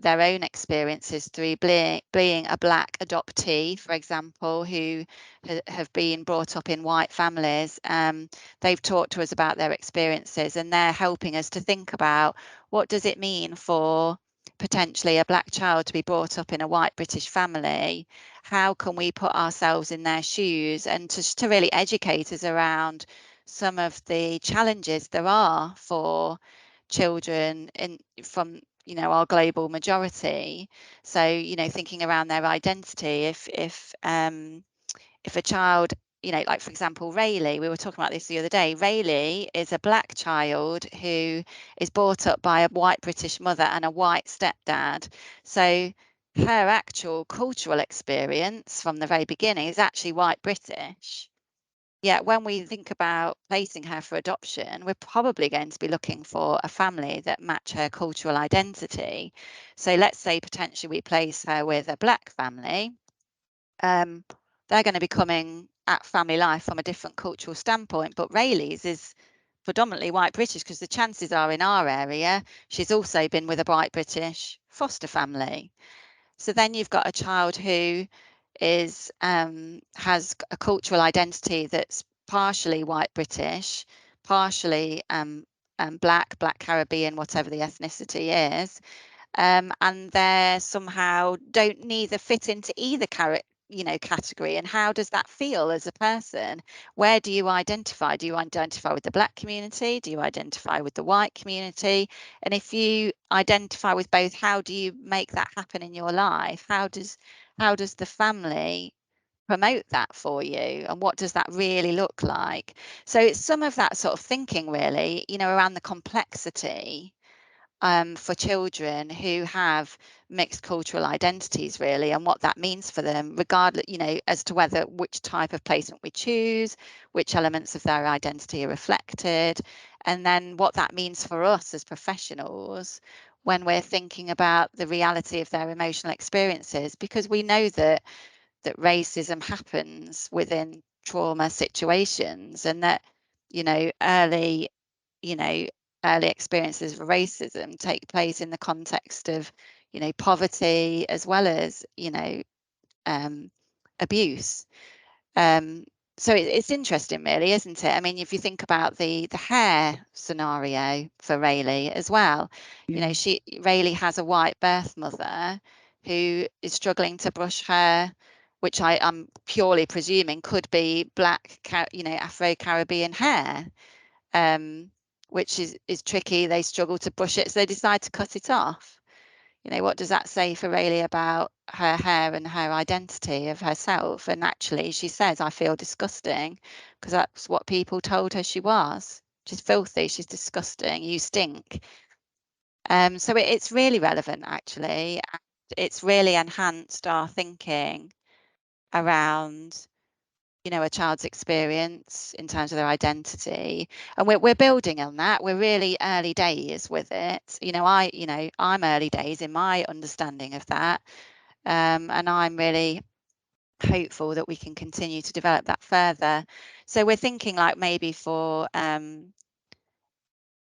their own experiences through being a Black adoptee, for example, who have been brought up in white families. They've talked to us about their experiences, and they're helping us to think about what does it mean for potentially a Black child to be brought up in a white British family. How can we put ourselves in their shoes, and to really educate us around some of the challenges there are for children from our global majority. So thinking around their identity, if a child, like for example Rayleigh, we were talking about this the other day. Rayleigh is a Black child who is brought up by a white British mother and a white stepdad. So her actual cultural experience from the very beginning is actually white British. Yet when we think about placing her for adoption, we're probably going to be looking for a family that match her cultural identity. So let's say potentially we place her with a Black family. They're going to be coming at family life from a different cultural standpoint, but Rayleigh's is predominantly white British, because the chances are in our area she's also been with a white British foster family. So then you've got a child who has a cultural identity that's partially white British, partially Black Caribbean, whatever the ethnicity is, and they somehow don't neither fit into either category. And how does that feel as a person? Where do you identify? Do you identify with the Black community? Do you identify with the white community? And if you identify with both, how do you make that happen in your life? How does the family promote that for you, and what does that really look like? So it's some of that sort of thinking, really, around the complexity for children who have mixed cultural identities, really, and what that means for them, regardless, as to which type of placement we choose, which elements of their identity are reflected, and then what that means for us as professionals when we're thinking about the reality of their emotional experiences, because we know that racism happens within trauma situations, and that early experiences of racism take place in the context of poverty as well as abuse. So it's interesting, really, isn't it? I mean, if you think about the hair scenario for Rayleigh as well, Rayleigh has a white birth mother who is struggling to brush her, which I'm purely presuming could be Black, Afro-Caribbean hair, which is tricky. They struggle to brush it, so they decide to cut it off. What does that say for Rayleigh about her hair and her identity of herself? And actually, she says, I feel disgusting, because that's what people told her she was. She's filthy, she's disgusting, you stink. So it's really relevant, actually. And it's really enhanced our thinking around a child's experience in terms of their identity, and we're building on that. We're really early days with it. I'm early days in my understanding of that, and I'm really hopeful that we can continue to develop that further. So we're thinking like maybe for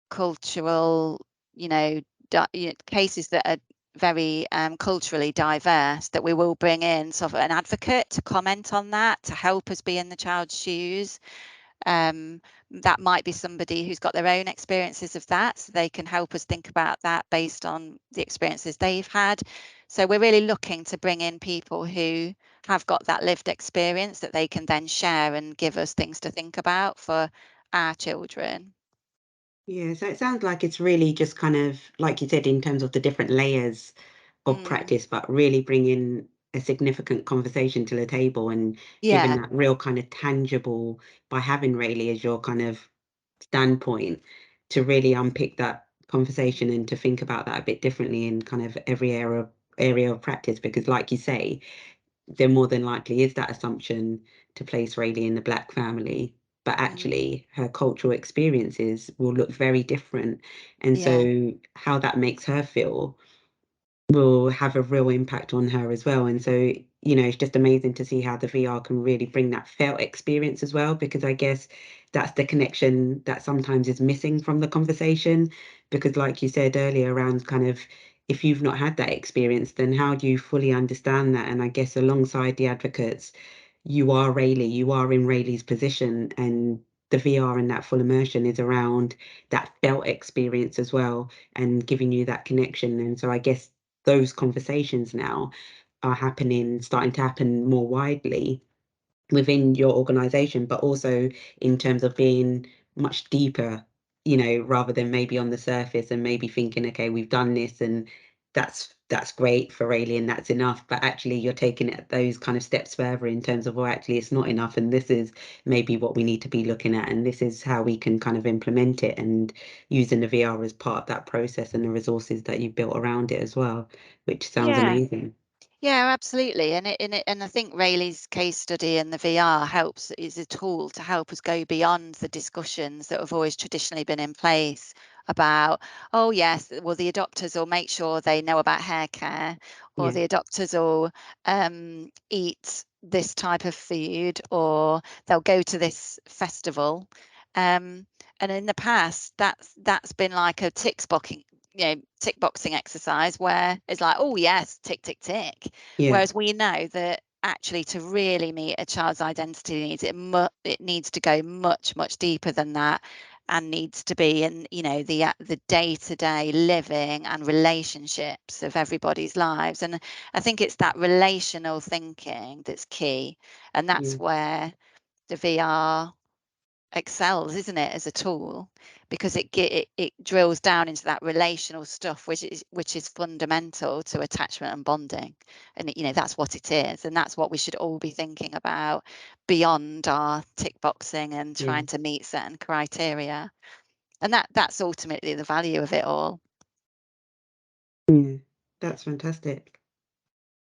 cultural, cases that are very culturally diverse, that we will bring in sort of an advocate to comment on that, to help us be in the child's shoes. That might be somebody who's got their own experiences of that, so they can help us think about that based on the experiences they've had. So we're really looking to bring in people who have got that lived experience that they can then share and give us things to think about for our children. Yeah, so it sounds like it's really just kind of, like you said, in terms of the different layers of practice, but really bringing a significant conversation to the table and giving Yeah. that real kind of tangible, by having Rayleigh as your kind of standpoint, to really unpick that conversation and to think about that a bit differently in kind of every area of practice. Because like you say, there more than likely is that assumption to place Rayleigh in the Black family, but actually her cultural experiences will look very different. And Yeah. so how that makes her feel will have a real impact on her as well. And so, it's just amazing to see how the VR can really bring that felt experience as well, because I guess that's the connection that sometimes is missing from the conversation. Because like you said earlier, around kind of if you've not had that experience, then how do you fully understand that? And I guess alongside the advocates, you are Rayleigh, you are in Rayleigh's position, and the VR and that full immersion is around that felt experience as well and giving you that connection. And so I guess those conversations now are happening, starting to happen more widely within your organization, but also in terms of being much deeper, rather than maybe on the surface and maybe thinking, okay, we've done this and that's great for Rayleigh and that's enough. But actually you're taking it those kind of steps further in terms of, well, actually it's not enough. And this is maybe what we need to be looking at. And this is how we can kind of implement it, and using the VR as part of that process and the resources that you've built around it as well, which sounds Yeah. amazing. Yeah, absolutely. And I think Rayleigh's case study and the VR is a tool to help us go beyond the discussions that have always traditionally been in place about, oh yes, well the adopters will make sure they know about hair care, or Yeah. the adopters will eat this type of food, or they'll go to this festival. And in the past, that's been like a tick boxing exercise where it's like, oh yes, tick tick tick. Yeah. Whereas we know that actually to really meet a child's identity needs, it needs to go much deeper than that, and needs to be in the day-to-day living and relationships of everybody's lives. And I think it's that relational thinking that's key, and that's Yeah. where the VR excels, isn't it, as a tool, because it drills down into that relational stuff, which is fundamental to attachment and bonding. And that's what it is, and that's what we should all be thinking about beyond our tick boxing and Yeah. trying to meet certain criteria. And that's ultimately the value of it all. Yeah, that's fantastic.